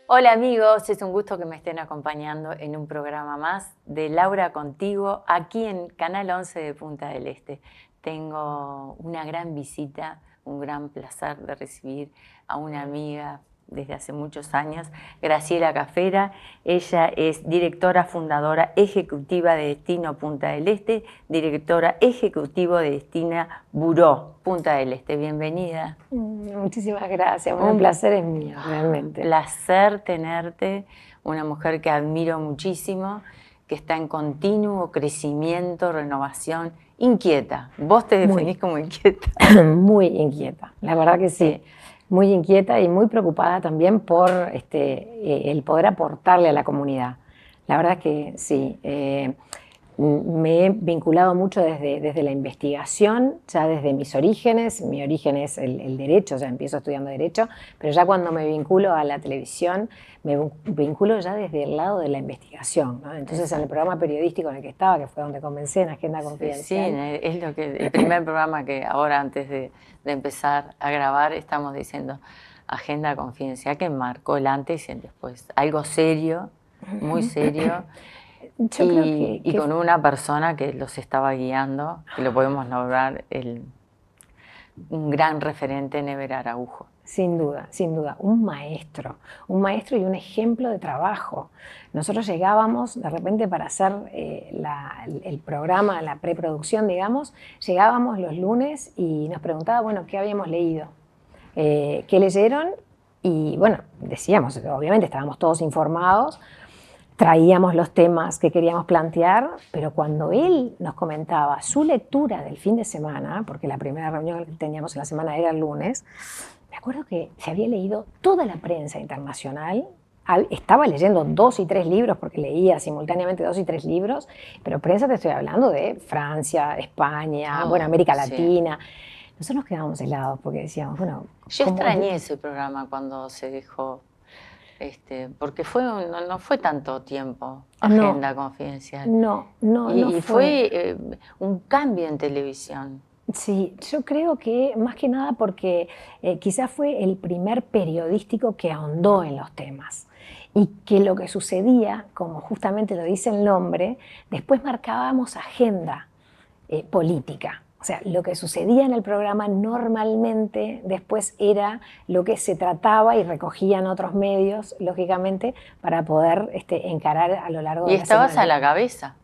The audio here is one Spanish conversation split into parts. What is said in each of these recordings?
Hola amigos, es un gusto que me estén acompañando en un programa más de Laura Contigo, aquí en Canal 11 de Punta del Este. Tengo una gran visita, un gran placer de recibir a una amiga desde hace muchos años, Graciela Cafera. Ella es directora fundadora ejecutiva de Destino Punta del Este, directora ejecutivo de Destino Buró Punta del Este. Bienvenida. Muchísimas gracias, bueno, el placer es mío, realmente. Placer tenerte, una mujer que admiro muchísimo, que está en continuo crecimiento, renovación, inquieta. Vos te definís como inquieta. Muy inquieta, la verdad que sí. Muy inquieta y muy preocupada también por el poder aportarle a la comunidad. La verdad es que sí. Me he vinculado mucho desde la investigación, ya desde mis orígenes. Mi origen es el derecho, ya empiezo estudiando derecho, pero ya cuando me vinculo a la televisión, me vinculo ya desde el lado de la investigación, ¿no? Entonces, en el programa periodístico en el que estaba, que fue donde comencé, en Agenda Confidencial. Sí, es el primer programa que ahora, antes de empezar a grabar, estamos diciendo Agenda Confidencial, que marcó el antes y el después. Algo serio, muy serio. Yo creo Y con una persona que los estaba guiando, que lo podemos nombrar un gran referente, Never Araujo. Sin duda, un maestro y un ejemplo de trabajo. Nosotros llegábamos de repente para hacer el programa, la preproducción, digamos, llegábamos los lunes y nos preguntaba, bueno, ¿qué habíamos leído? ¿Qué leyeron? Y bueno, decíamos, obviamente estábamos todos informados, traíamos los temas que queríamos plantear, pero cuando él nos comentaba su lectura del fin de semana, porque la primera reunión que teníamos en la semana era el lunes, me acuerdo que se había leído toda la prensa internacional, estaba leyendo 2 y 3 libros, porque leía simultáneamente 2 y 3 libros, pero prensa te estoy hablando de Francia, España, bueno, América Latina. Nosotros nos quedábamos helados porque decíamos, bueno... Yo extrañé ese programa cuando se dejó, porque no fue tanto tiempo Agenda Confidencial. No y fue un cambio en televisión. Sí, yo creo que más que nada porque quizás fue el primer periodístico que ahondó en los temas y que lo que sucedía, como justamente lo dice el nombre, después marcábamos agenda política. O sea, lo que sucedía en el programa normalmente después era lo que se trataba y recogían otros medios, lógicamente, para poder encarar a lo largo de la semana. Y estabas a la cabeza.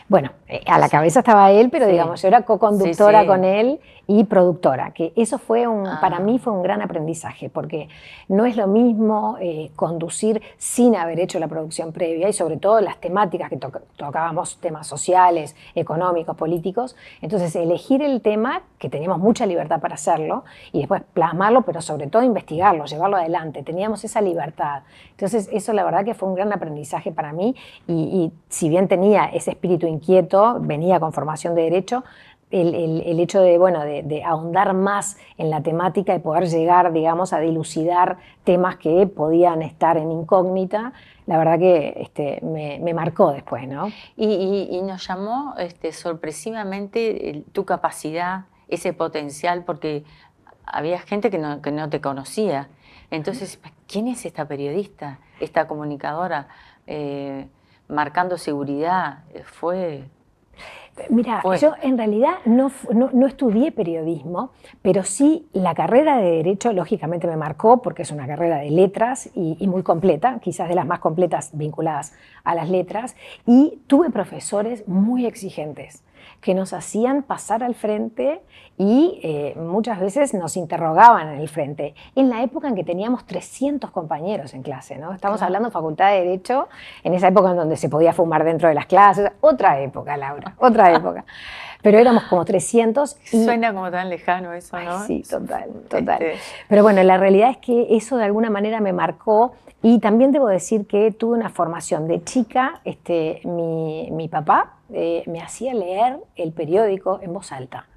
Bueno, a la cabeza estaba él, pero digamos, yo era co-conductora con él y productora, que eso fue para mí fue un gran aprendizaje, porque no es lo mismo conducir sin haber hecho la producción previa y sobre todo las temáticas que tocábamos, temas sociales, económicos, políticos. Entonces, elegir el tema, que teníamos mucha libertad para hacerlo, y después plasmarlo, pero sobre todo investigarlo, llevarlo adelante. Teníamos esa libertad. Entonces, eso la verdad que fue un gran aprendizaje para mí y si bien tenía ese espíritu inquieto, venía con formación de derecho, el hecho de ahondar más en la temática y poder llegar, digamos, a dilucidar temas que podían estar en incógnita, la verdad que me marcó después, ¿no? Y nos llamó sorpresivamente tu capacidad, ese potencial, porque había gente que no te conocía. Entonces, ¿quién es esta periodista, esta comunicadora? Marcando seguridad, Mira, yo en realidad no estudié periodismo, pero sí la carrera de Derecho lógicamente me marcó porque es una carrera de letras y muy completa, quizás de las más completas vinculadas a las letras, y tuve profesores muy exigentes que nos hacían pasar al frente y muchas veces nos interrogaban en el frente. En la época en que teníamos 300 compañeros en clase, ¿no? Estamos hablando de Facultad de Derecho, en esa época en donde se podía fumar dentro de las clases. Otra época, Laura, otra época. Pero éramos como 300. Suena como tan lejano eso, ¿no? Ay, sí, total. Pero bueno, la realidad es que eso de alguna manera me marcó y también debo decir que tuve una formación de chica. Mi papá me hacía leer el periódico en voz alta.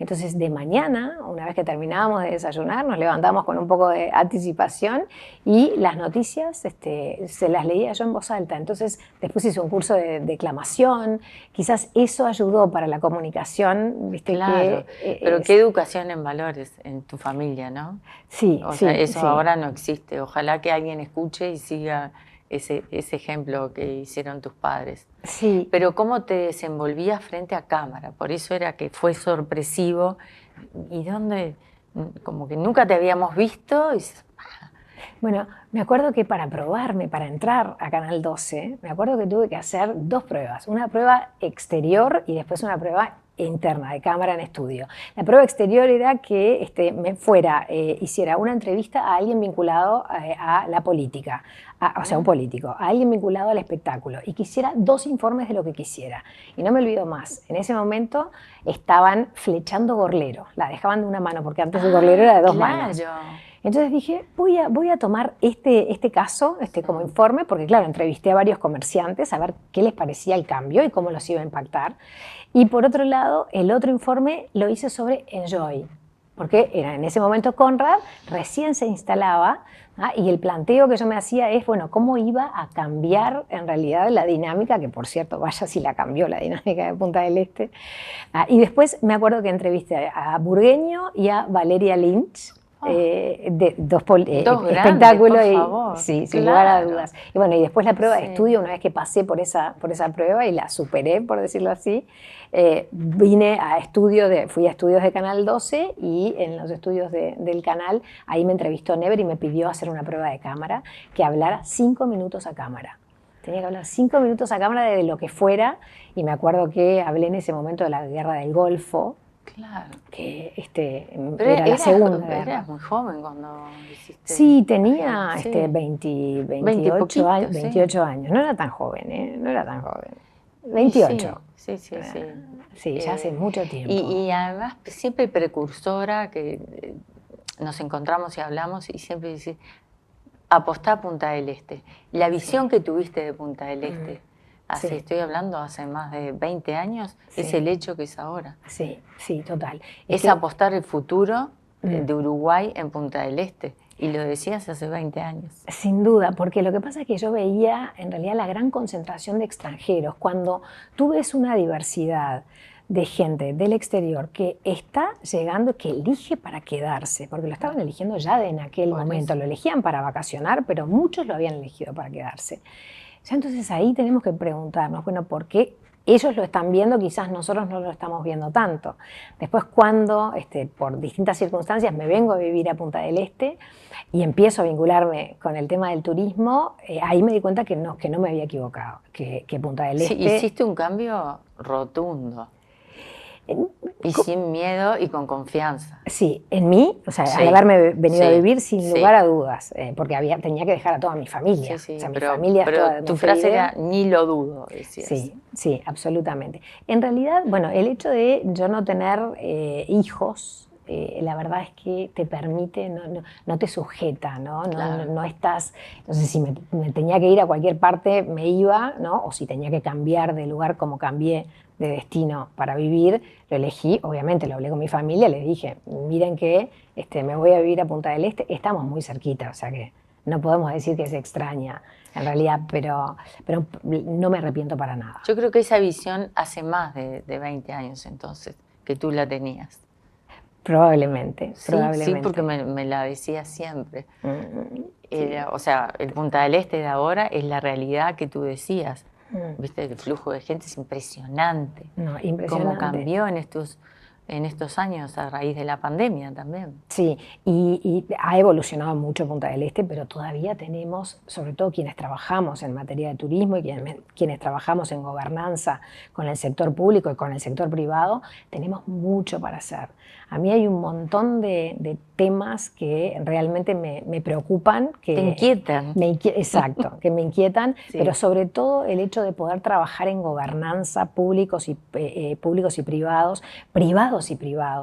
Entonces de mañana, una vez que terminábamos de desayunar, nos levantamos con un poco de anticipación y las noticias se las leía yo en voz alta. Entonces después hice un curso de declamación, quizás eso ayudó para la comunicación. ¿Viste? Claro, pero qué educación en valores en tu familia, ¿no? Sí, O sí, sea, eso sí. ahora no existe. Ojalá que alguien escuche y siga ese ejemplo que hicieron tus padres. Sí. Pero ¿cómo te desenvolvías frente a cámara? Por eso era que fue sorpresivo. ¿Y dónde? Como que nunca te habíamos visto. Bueno, me acuerdo que para probarme, para entrar a Canal 12, me acuerdo que tuve que hacer 2 pruebas. Una prueba exterior y después una prueba interna, de cámara en estudio. La prueba exterior era que hiciera una entrevista a alguien vinculado a la política, o sea, un político, a alguien vinculado al espectáculo, y que hiciera 2 informes de lo que quisiera. Y no me olvido más, en ese momento estaban flechando gorlero, la dejaban de una mano, porque antes el gorlero era de 2 manos. Entonces dije, voy a tomar este caso como informe, porque claro, entrevisté a varios comerciantes a ver qué les parecía el cambio y cómo los iba a impactar. Y por otro lado, el otro informe lo hice sobre Enjoy, porque era en ese momento Conrad recién se instalaba, y el planteo que yo me hacía es, bueno, cómo iba a cambiar en realidad la dinámica, que por cierto, vaya si la cambió la dinámica de Punta del Este. Y después me acuerdo que entrevisté a Burgueño y a Valeria Lynch, de dos espectáculos, sí, sin lugar a dudas. Y bueno, y después la prueba de estudio, una vez que pasé por esa prueba y la superé, por decirlo así, fui a estudios de Canal 12 y en los estudios del canal, ahí me entrevistó Never y me pidió hacer una prueba de cámara, que hablara 5 minutos a cámara. Tenía que hablar 5 minutos a cámara de lo que fuera, y me acuerdo que hablé en ese momento de la guerra del Golfo. Claro. Que era la segunda guerra. Eras muy joven cuando hiciste. Sí, tenía 28 años. 28 años. No era tan joven, no era tan joven. 28. Sí. Sí, ya hace mucho tiempo. Y además siempre precursora, que nos encontramos y hablamos y siempre dices, apostá a Punta del Este. La visión que tuviste de Punta del Este. Estoy hablando hace más de 20 años, es el hecho que es ahora. Sí, total. Es apostar el futuro de Uruguay en Punta del Este. Y lo decías hace 20 años. Sin duda, porque lo que pasa es que yo veía en realidad la gran concentración de extranjeros. Cuando tú ves una diversidad de gente del exterior que está llegando, que elige para quedarse, porque lo estaban eligiendo ya en aquel momento, lo elegían para vacacionar, pero muchos lo habían elegido para quedarse. Ya entonces ahí tenemos que preguntarnos, bueno, ¿por qué ellos lo están viendo? Quizás nosotros no lo estamos viendo tanto. Después cuando, por distintas circunstancias, me vengo a vivir a Punta del Este y empiezo a vincularme con el tema del turismo, ahí me di cuenta que no me había equivocado, que Punta del Este... Sí, hiciste un cambio rotundo. Y sin miedo y con confianza. Sí, en mí, o sea, al haberme venido a vivir sin lugar a dudas, porque tenía que dejar a toda mi familia. O sea, mi familia es toda de tu frase era, ni lo dudo, decías. Sí, absolutamente. En realidad, bueno, el hecho de yo no tener hijos, la verdad es que te permite, no te sujeta, ¿no? Claro. No estás... Entonces, si me tenía que ir a cualquier parte, me iba, ¿no? O si tenía que cambiar de lugar como cambié de destino para vivir, lo elegí, obviamente lo hablé con mi familia, les dije, miren que me voy a vivir a Punta del Este, estamos muy cerquita, o sea que no podemos decir que se extraña en realidad, pero no me arrepiento para nada. Yo creo que esa visión hace más de 20 años entonces, que tú la tenías. Probablemente. Sí, porque me la decías siempre. O sea, el Punta del Este de ahora es la realidad que tú decías. ¿Viste? El flujo de gente es impresionante. Impresionante. Cómo cambió en estos años a raíz de la pandemia también. Sí, y ha evolucionado mucho Punta del Este, pero todavía tenemos, sobre todo quienes trabajamos en materia de turismo y quienes trabajamos en gobernanza con el sector público y con el sector privado, tenemos mucho para hacer. A mí hay un montón de temas que realmente me preocupan. Que te inquietan. Exacto, que me inquietan, pero sobre todo el hecho de poder trabajar en gobernanza públicos y privados.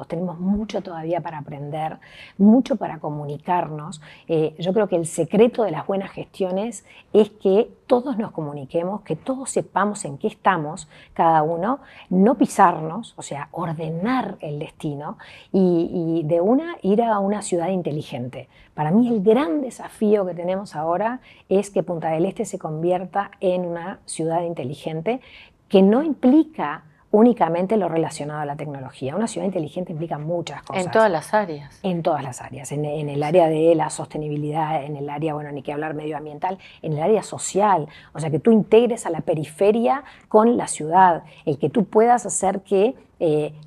Tenemos mucho todavía para aprender, mucho para comunicarnos. Yo creo que el secreto de las buenas gestiones es que todos nos comuniquemos, que todos sepamos en qué estamos cada uno, no pisarnos, o sea, ordenar el destino y de una ir a una ciudad inteligente. Para mí el gran desafío que tenemos ahora es que Punta del Este se convierta en una ciudad inteligente que no implica únicamente lo relacionado a la tecnología. Una ciudad inteligente implica muchas cosas. En todas las áreas. En todas las áreas. En el área de la sostenibilidad, en el área, bueno, ni que hablar medioambiental, en el área social. O sea, que tú integres a la periferia con la ciudad. El que tú puedas hacer que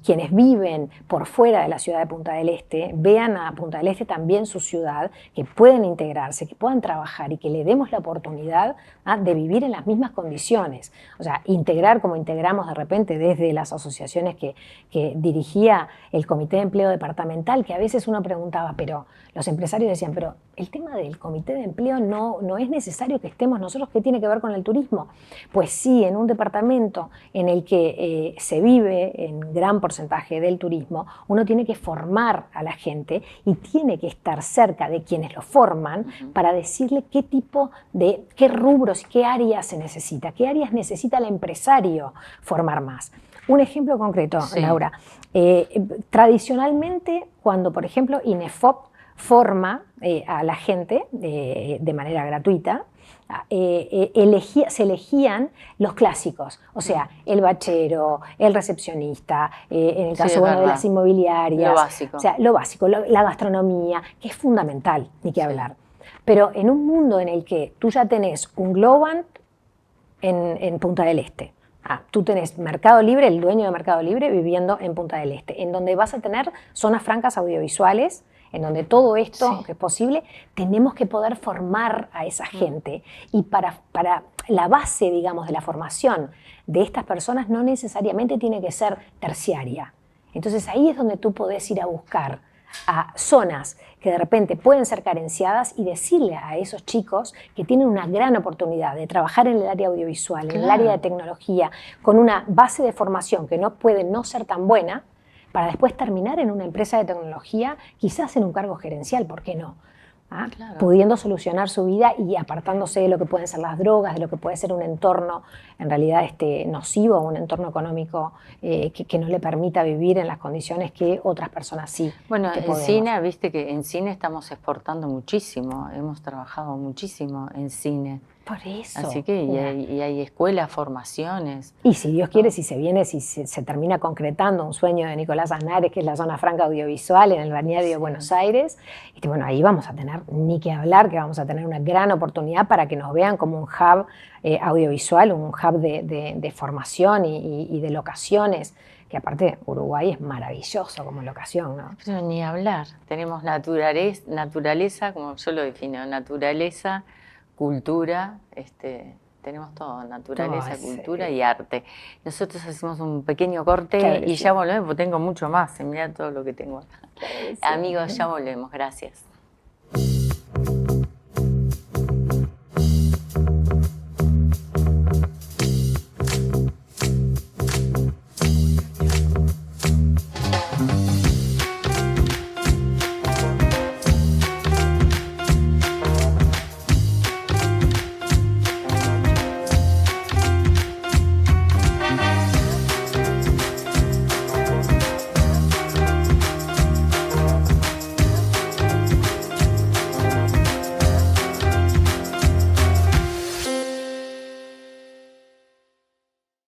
quienes viven por fuera de la ciudad de Punta del Este vean a Punta del Este también su ciudad, que pueden integrarse, que puedan trabajar y que le demos la oportunidad de vivir en las mismas condiciones. O sea, integrar como integramos de repente desde las asociaciones que dirigía el Comité de Empleo Departamental, que a veces uno preguntaba, pero los empresarios decían, pero el tema del Comité de Empleo no es necesario que estemos nosotros, ¿qué tiene que ver con el turismo? Pues sí, en un departamento en el que se vive en gran porcentaje del turismo, uno tiene que formar a la gente y tiene que estar cerca de quienes lo forman para decirle qué tipo de, qué rubros, qué áreas se necesita, qué áreas necesita el empresario formar más. Un ejemplo concreto, sí. Laura. Tradicionalmente, cuando por ejemplo INEFOP forma a la gente de manera gratuita, se elegían los clásicos, o sea, el bachero, el recepcionista, en el caso de las inmobiliarias, lo básico. O sea, lo básico, la gastronomía, que es fundamental, ni que hablar. Pero en un mundo en el que tú ya tenés un Globant en Punta del Este, tú tenés Mercado Libre, el dueño de Mercado Libre viviendo en Punta del Este, en donde vas a tener zonas francas audiovisuales, en donde todo esto que es posible, tenemos que poder formar a esa gente. Y para la base, digamos, de la formación de estas personas no necesariamente tiene que ser terciaria. Entonces ahí es donde tú podés ir a buscar a zonas que de repente pueden ser carenciadas y decirle a esos chicos que tienen una gran oportunidad de trabajar en el área audiovisual, en el área de tecnología, con una base de formación que no puede no ser tan buena, para después terminar en una empresa de tecnología, quizás en un cargo gerencial, ¿por qué no? Claro. Pudiendo solucionar su vida y apartándose de lo que pueden ser las drogas, de lo que puede ser un entorno en realidad nocivo, un entorno económico que no le permita vivir en las condiciones que otras personas sí. Bueno, en cine, viste que en cine estamos exportando muchísimo, hemos trabajado muchísimo en cine. Por eso. Así que y hay escuelas, formaciones. Y si Dios quiere, si se termina concretando un sueño de Nicolás Aznares, que es la zona franca audiovisual en el balneario de Buenos Aires, bueno, ahí vamos a tener ni que hablar, que vamos a tener una gran oportunidad para que nos vean como un hub audiovisual, un hub de formación y de locaciones, que aparte Uruguay es maravilloso como locación, ¿no? Pero ni hablar, tenemos naturaleza, como yo lo defino, naturaleza, cultura, tenemos todo, naturaleza, cultura y arte. Nosotros hacemos un pequeño corte y ya volvemos, porque tengo mucho más, mirá todo lo que tengo acá. Amigos, ya volvemos, gracias.